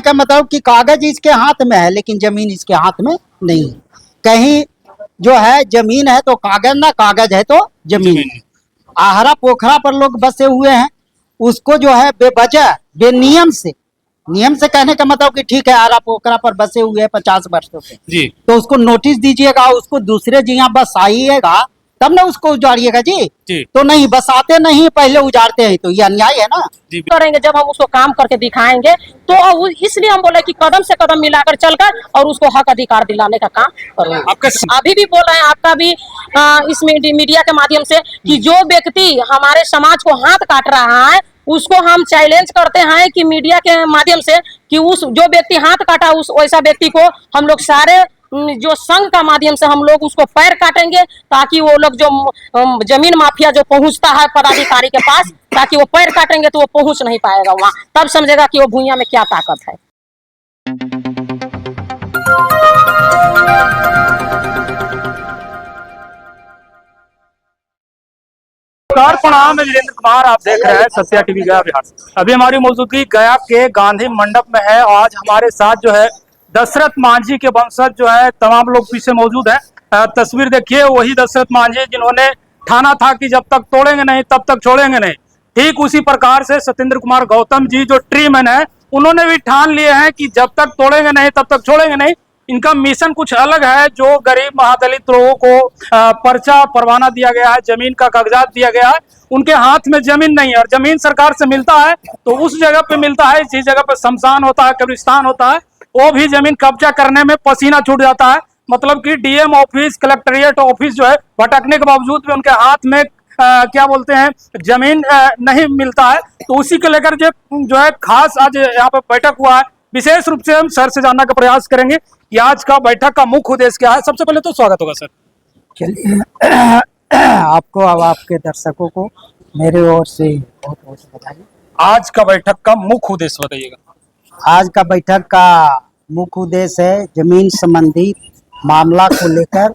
का मतलब कि कागज इसके हाथ में है लेकिन जमीन इसके हाथ में नहीं है। कहीं जो है जमीन है तो कागज ना, कागज है तो जमीन। आहरा पोखरा पर लोग बसे हुए हैं, उसको जो है बेवजह बेनियम से, नियम से कहने का मतलब कि ठीक है आहरा पोखरा पर बसे हुए हैं 50 वर्षों से जी, तो उसको नोटिस दीजिएगा, उसको दूसरे जगह बस आइएगा तब ना उसको उजाड़िएगा जी। तो नहीं बसाते नहीं, पहले उजाड़ते हैं, तो ये अन्याय है ना। करेंगे जब हम उसको काम करके दिखाएंगे तो इसलिए हम बोले कि कदम से कदम मिलाकर चलकर और उसको हक अधिकार दिलाने का काम करेंगे। अभी भी बोल रहे हैं आपका भी इस मीडिया के माध्यम से कि जो व्यक्ति हमारे समाज को हाथ काट रहा है उसको हम चैलेंज करते हैं कि मीडिया के माध्यम से कि उस जो व्यक्ति हाथ काटा उस वैसा व्यक्ति को हम लोग सारे जो संघ का माध्यम से हम लोग उसको पैर काटेंगे ताकि वो लोग जो जमीन माफिया जो पहुंचता है पदाधिकारी के पास, ताकि वो पैर काटेंगे तो वो पहुंच नहीं पाएगा वहां, तब समझेगा कि वो भूइया में क्या ताकत है। प्रणाम, मैं वीरेंद्र कुमार, आप देख रहे हैं सत्या टीवी गया बिहार। अभी हमारी मौजूदगी गया के गांधी मंडप में है। आज हमारे साथ जो है दशरथ मांझी के वंशज जो है तमाम लोग पीछे मौजूद हैं। तस्वीर देखिए, वही दशरथ मांझी जिन्होंने ठाना था कि जब तक तोड़ेंगे नहीं तब तक छोड़ेंगे नहीं। ठीक उसी प्रकार से सत्येंद्र कुमार गौतम जी जो ट्री मैन है, उन्होंने भी ठान लिए हैं कि जब तक तोड़ेंगे नहीं तब तक छोड़ेंगे नहीं। इनका मिशन कुछ अलग है। जो गरीब महादलित लोगों को पर्चा परवाना दिया गया है, जमीन का कागजात दिया गया है, उनके हाथ में जमीन नहीं है और जमीन सरकार से मिलता है तो उस जगह पे मिलता है, जिस जगह पे शमशान होता है, कब्रिस्तान होता है, वो भी जमीन कब्जा करने में पसीना छूट जाता है। मतलब कि डीएम ऑफिस, कलेक्ट्रेट ऑफिस जो है भटकने के बावजूद भी उनके हाथ में क्या बोलते हैं जमीन नहीं मिलता है। तो उसी को लेकर जो है खास आज यहाँ पे बैठक हुआ है। विशेष रूप से हम सर से जानने का प्रयास करेंगे कि आज का बैठक का मुख्य उद्देश्य क्या है। सबसे पहले तो स्वागत होगा सर। चलिए आपको और आपके दर्शकों को मेरे ओर से बहुत बहुत बधाई। आज का बैठक का मुख्य उद्देश्य बताइएगा। आज का बैठक का मुख्य उद्देश्य है जमीन संबंधी मामला को लेकर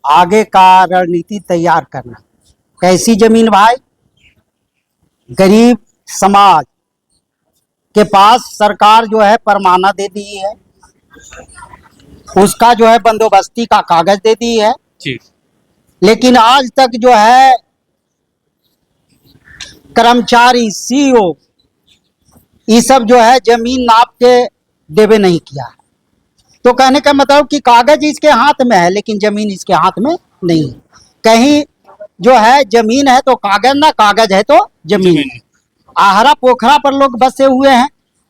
आगे का रणनीति तैयार करना। कैसी जमीन भाई? गरीब समाज के पास सरकार जो है परमाना दे दी है, उसका जो है बंदोबस्ती का कागज दे दी है जी। लेकिन आज तक जो है कर्मचारी सीईओ ये सब जो है जमीन नाप के देवे नहीं किया है। तो कहने का मतलब कि कागज इसके हाथ में है लेकिन जमीन इसके हाथ में नहीं है। कहीं जो है जमीन है तो कागज ना, कागज है तो जमीन। आहरा पोखरा पर लोग बसे हुए हैं,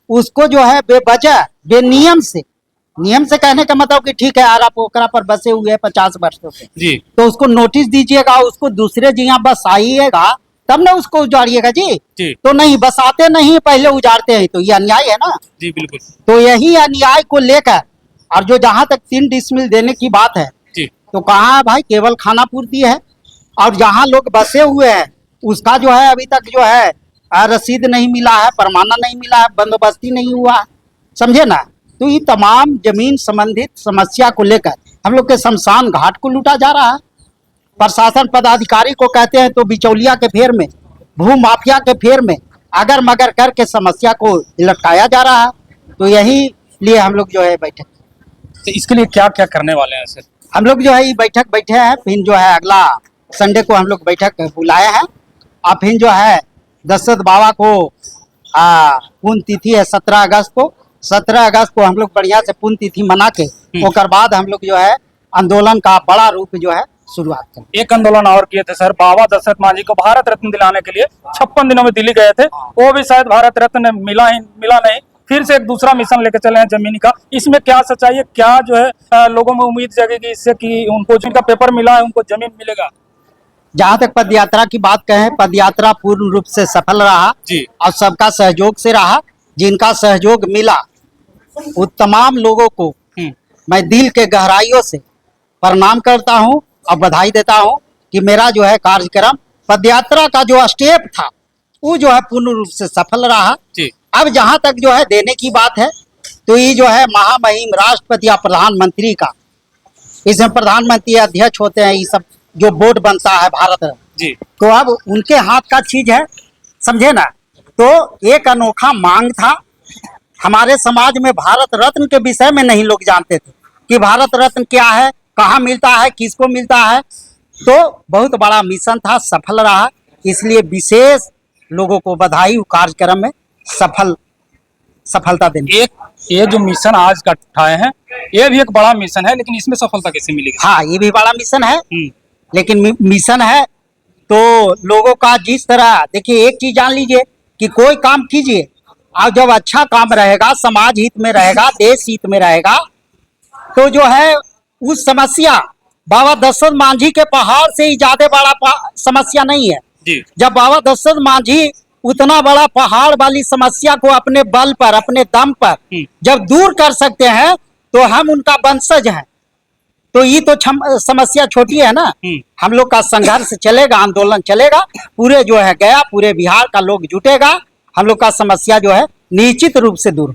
उसको जो है बेवजह बेनियम से, नियम से कहने का मतलब कि ठीक है आहरा पोखरा पर बसे हुए हैं 50 वर्षों से जी। तो उसको नोटिस दीजिएगा, उसको दूसरे जगह बस आइएगा तब ना उसको उजाड़िएगा जी। तो नहीं बसाते नहीं, पहले उजाड़ते हैं, तो ये अन्याय है ना जी। बिल्कुल। तो यही अन्याय को लेकर और जो जहां तक 3 डिसमिल देने की बात है जी। तो कहाँ है भाई? केवल खाना पूर्ति है। और जहां लोग बसे हुए हैं उसका जो है अभी तक जो है रसीद नहीं मिला है, परमाना नहीं मिला है, बंदोबस्ती नहीं हुआ है, समझे ना। तो ये तमाम जमीन संबंधित समस्या को लेकर हम लोग के शमशान घाट को लूटा जा रहा है। प्रशासन पदाधिकारी को कहते हैं तो बिचौलिया के फेर में, भू माफिया के फेर में अगर मगर करके समस्या को लटकाया जा रहा है। तो यही लिए हम लोग जो है बैठक, तो इसके लिए क्या क्या करने वाले हैं सर? हम लोग जो है ये बैठक बैठे हैं, फिर जो है अगला संडे को हम लोग बैठक बुलाए हैं और फिर जो है दशरथ बाबा को पुण्य तिथि है 17 अगस्त को। 17 अगस्त को हम लोग बढ़िया से पुण्य तिथि मना के उसके बाद हम लोग जो है आंदोलन का बड़ा रूप जो है शुरुआत करें। एक आंदोलन और किए थे सर, बाबा दशरथ मांझी को भारत रत्न दिलाने के लिए 56 दिनों में दिल्ली गए थे, वो भी शायद भारत रत्न मिला नहीं। फिर से एक दूसरा मिशन लेके चले हैं जमीनी का। इसमें क्या सच्चाई है? क्या जो है लोगों में उम्मीद जगेगी इससे कि उनको जिनका पेपर मिला है उनको जमीन मिलेगा? जहाँ तक पदयात्रा की बात कहें, पदयात्रा पूर्ण रूप से सफल रहा जी। और सबका सहयोग से रहा। जिनका सहयोग मिला वो तमाम लोगों को मैं दिल के गहराइयों से प्रणाम करता हूँ और बधाई देता हूँ कि मेरा जो है कार्यक्रम पदयात्रा का जो स्टेप था वो जो है पूर्ण रूप से सफल रहा जी। अब जहाँ तक जो है देने की बात है तो ये जो है महामहिम राष्ट्रपति या प्रधानमंत्री का, इसमें प्रधानमंत्री अध्यक्ष होते हैं, ये सब जो बोर्ड बनता है भारत जी। तो अब उनके हाथ का चीज है, समझे ना। तो एक अनोखा मांग था हमारे समाज में भारत रत्न के विषय में नहीं लोग जानते थे कि भारत रत्न क्या है, कहाँ मिलता है, किसको मिलता है। तो बहुत बड़ा मिशन था, सफल रहा, इसलिए विशेष लोगों को बधाई कार्यक्रम में सफलता देने। एक ये जो मिशन आज का उठाए हैं, ये भी एक बड़ा मिशन है, लेकिन इसमें सफलता कैसे मिलेगी? हाँ, ये भी बड़ा मिशन है, लेकिन मिशन है तो लोगों का जिस तरह, देखिए एक चीज जान लीजिए कि कोई काम कीजिए और जब अच्छा काम रहेगा, समाज हित में रहेगा, देश हित में रहेगा, तो जो है उस समस्या बाबा दशरथ मांझी के पहाड़ से ही ज्यादा बड़ा समस्या नहीं है जी। जब बाबा दशरथ मांझी उतना बड़ा पहाड़ वाली समस्या को अपने बल पर, अपने दम पर जब दूर कर सकते हैं, तो हम उनका वंशज हैं। तो ये तो समस्या छोटी है ना। हम लोग का संघर्ष चलेगा, आंदोलन चलेगा, पूरे जो है गया, पूरे बिहार का लोग जुटेगा, हम लोग का समस्या जो है निश्चित रूप से दूर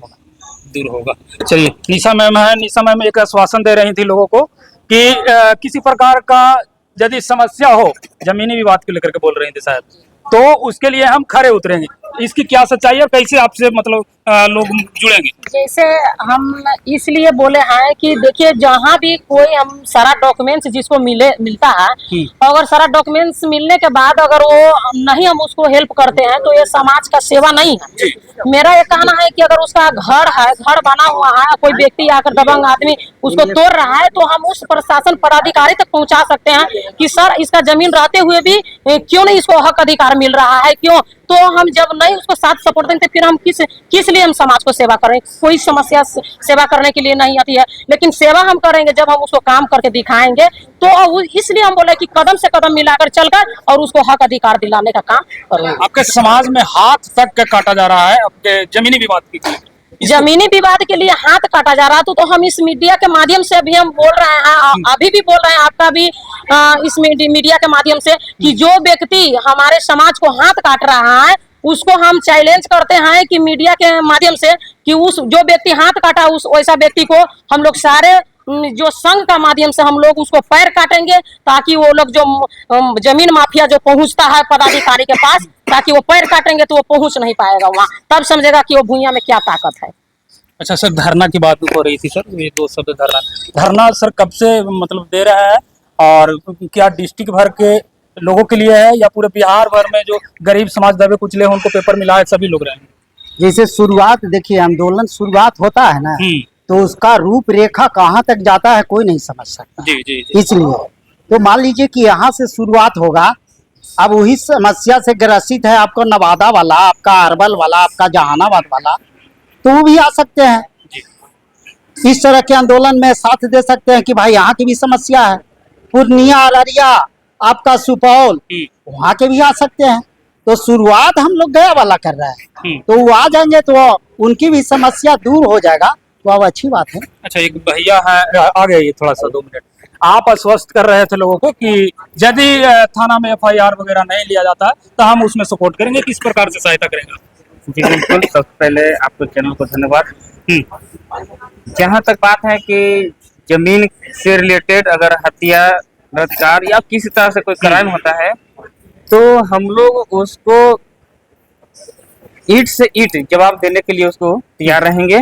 होगा। चलिए, निशा मैम है, निशा मैम एक आश्वासन दे रही थी लोगों को कि किसी प्रकार का यदि समस्या हो, जमीनी विवाद को लेकर के बोल रही थी शायद, तो उसके लिए हम खड़े उतरेंगे। इसकी क्या सच्चाई है और कैसे आपसे मतलब लोग जुड़ेंगे? जैसे हम इसलिए बोले हैं कि देखिए, जहाँ भी कोई हम सारा डॉक्यूमेंट्स जिसको मिलता है, अगर सारा डॉक्यूमेंट्स मिलने के बाद अगर वो नहीं हम उसको हेल्प करते हैं, तो ये समाज का सेवा नहीं है। मेरा ये कहना है कि अगर उसका घर है, घर बना हुआ है, कोई व्यक्ति आकर दबंग आदमी उसको तोड़ रहा है, तो हम उस प्रशासन पदाधिकारी तक पहुंचा सकते हैं कि सर, इसका जमीन रहते हुए भी क्यों नहीं इसको हक अधिकार मिल रहा है, क्यों? तो हम जब नहीं उसको साथ सपोर्ट देंगे, तो फिर हम किस लिए हम समाज को सेवा करें? कोई समस्या सेवा करने के लिए नहीं आती है, लेकिन सेवा हम करेंगे जब हम उसको काम करके दिखाएंगे। तो इसलिए हम बोले कि कदम से कदम मिलाकर चलकर और उसको हक अधिकार दिलाने का काम करेंगे। आपके समाज में हाथ तक काटा जा रहा है आपके जमीनी विवाद के लिए, जमीनी विवाद के लिए हाथ काटा जा रहा है, तो हम इस मीडिया के माध्यम से अभी हम बोल रहे हैं, अभी भी बोल रहे हैं, आपका भी इस मीडिया के माध्यम से, कि जो व्यक्ति हमारे समाज को हाथ काट रहा है, उसको हम चैलेंज करते हैं कि मीडिया के माध्यम से, कि उस जो व्यक्ति हाथ काटा, उस वैसा व्यक्ति को हम लोग सारे जो संघ का माध्यम से हम लोग उसको पैर काटेंगे, ताकि वो लोग जो जमीन माफिया जो पहुंचता है पदाधिकारी के पास, ताकि वो पैर काटेंगे तो वो पहुंच नहीं पाएगा वहां, तब समझेगा कि वो भुइयां में क्या ताकत है। अच्छा सर, धरना की बात हो रही थी सर, ये दो शब्द धरना सर कब से मतलब दे रहा है, और क्या डिस्ट्रिक्ट भर के लोगों के लिए है या पूरे बिहार भर में जो गरीब समाज दबे कुचले उनको पेपर मिला है, सभी लोग रहेंगे? जैसे शुरुआत, देखिए आंदोलन शुरुआत होता है ना, तो उसका रूपरेखा कहाँ तक जाता है कोई नहीं समझ सकता। जी। इसलिए तो मान लीजिए कि यहाँ से शुरुआत होगा। अब वही समस्या से ग्रसित है आपका नवादा वाला, आपका अरवल वाला, आपका जहानाबाद वाला, तो वो भी आ सकते हैं इस तरह के आंदोलन में साथ दे सकते हैं कि भाई यहाँ की भी समस्या है। पूर्णिया, अररिया, आपका सुपौल, वहाँ के भी आ सकते हैं। तो शुरुआत हम लोग गया वाला कर रहे हैं, तो वो आ जाएंगे तो उनकी भी समस्या दूर हो जाएगा, तो अब अच्छी बात है। अच्छा, एक भैया है, आ गए थोड़ा सा 2 मिनट। आप आश्वस्त कर रहे थे लोगों को कि यदि थाना में FIR वगैरह नहीं लिया जाता तो हम उसमें सपोर्ट करेंगे, किस प्रकार से सहायता करेंगे? जी बिल्कुल, सबसे पहले आपको चैनल को धन्यवाद। जहाँ तक बात है कि जमीन से रिलेटेड अगर हत्या, बलात्कार या किसी तरह से कोई क्राइम होता है, तो हम लोग उसको ईंट से ईंट जवाब देने के लिए उसको तैयार रहेंगे।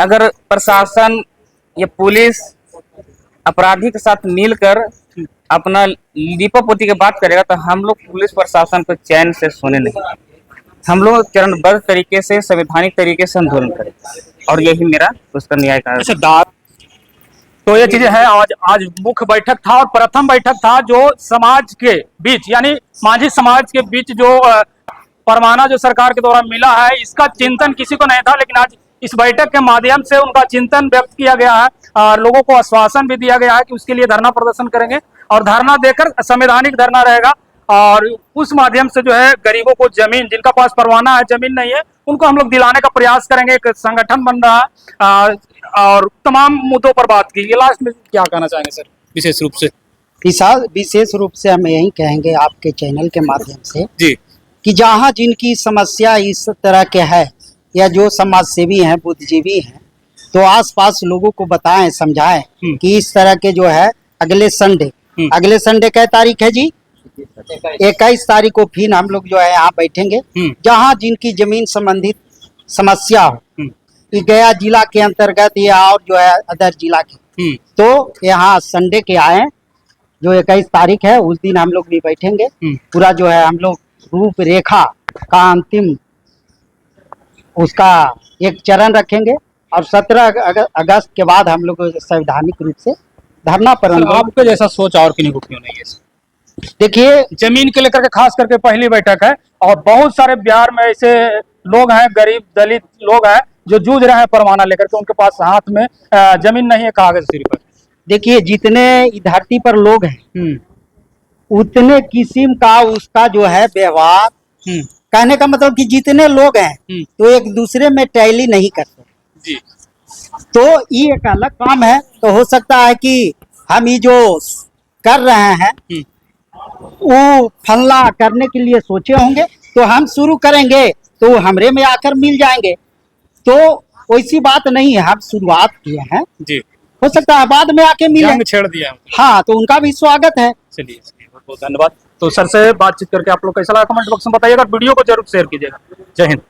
अगर प्रशासन या पुलिस अपराधी के साथ मिलकर अपना लीपापोती की बात करेगा, तो हम लोग पुलिस प्रशासन को चैन से सोने नहीं, हम लोग चरणबद्ध तरीके से, संवैधानिक तरीके से आंदोलन करेंगे, और यही मेरा उसका न्याय का। अच्छा, तो ये चीजें हैं। आज मुख्य बैठक था और प्रथम बैठक था जो समाज के बीच, यानी मांझी समाज के बीच जो परवाना जो सरकार के द्वारा मिला है, इसका चिंतन किसी को नहीं था, लेकिन आज इस बैठक के माध्यम से उनका चिंतन व्यक्त किया गया है और लोगों को आश्वासन भी दिया गया है कि उसके लिए धरना प्रदर्शन करेंगे, और धरना देकर संवैधानिक धरना रहेगा, और उस माध्यम से जो है गरीबों को जमीन, जिनका पास परवाना है, जमीन नहीं है, उनको हम लोग दिलाने का प्रयास करेंगे। एक संगठन बन रहा है और तमाम मुद्दों पर बात की। ये लास्ट में क्या कहना चाहेंगे सर विशेष रूप से? विशेष रूप से हम यही कहेंगे आपके चैनल के माध्यम से जी, कि जहाँ जिनकी समस्या इस तरह के है, या जो समाज सेवी हैं, बुद्धिजीवी हैं, तो आसपास लोगों को बताएं, समझाएं कि इस तरह के जो है अगले संडे क्या तारीख है जी? 21 तारीख को फिर हम लोग जो है यहाँ बैठेंगे, जहाँ जिनकी जमीन संबंधित समस्या हो कि गया जिला के अंतर्गत या और जो है अदर जिला के, तो यहाँ संडे के आए, जो 21 तारीख है उस दिन हम लोग भी बैठेंगे। पूरा जो है हम लोग रूपरेखा का अंतिम उसका एक चरण रखेंगे और 17 अगस्त के बाद हम लोग संवैधानिक रूप से धरना पर। आपके जैसा सोच और किन्हीं को क्यों नहीं है? देखिए, जमीन के लेकर के खास करके पहली बैठक है और बहुत सारे बिहार में ऐसे लोग हैं, गरीब दलित लोग हैं जो जूझ रहे हैं परवाना लेकर के, उनके पास हाथ में जमीन नहीं है, कागज सिर पर। देखिए जितने धरती पर लोग हैं उतने किस्म का उसका जो है व्यवहार, कहने का मतलब कि जितने लोग हैं तो एक दूसरे में टैली नहीं करते जी। तो ये एक अलग काम है। तो हो सकता है कि हम ये जो कर रहे हैं वो फल्ला करने के लिए सोचे होंगे, तो हम शुरू करेंगे तो वो हमरे में आकर मिल जाएंगे। तो वैसी बात नहीं है, हम शुरुआत किए हैं जी। हो सकता है बाद में आके मिले। जंग छेड़ दिया। हाँ, तो उनका भी स्वागत है। चलिए बहुत बहुत धन्यवाद। तो सर से बातचीत करके आप लोग कैसा लगा कमेंट बॉक्स में बताइएगा, वीडियो को जरूर शेयर कीजिएगा। जय हिंद।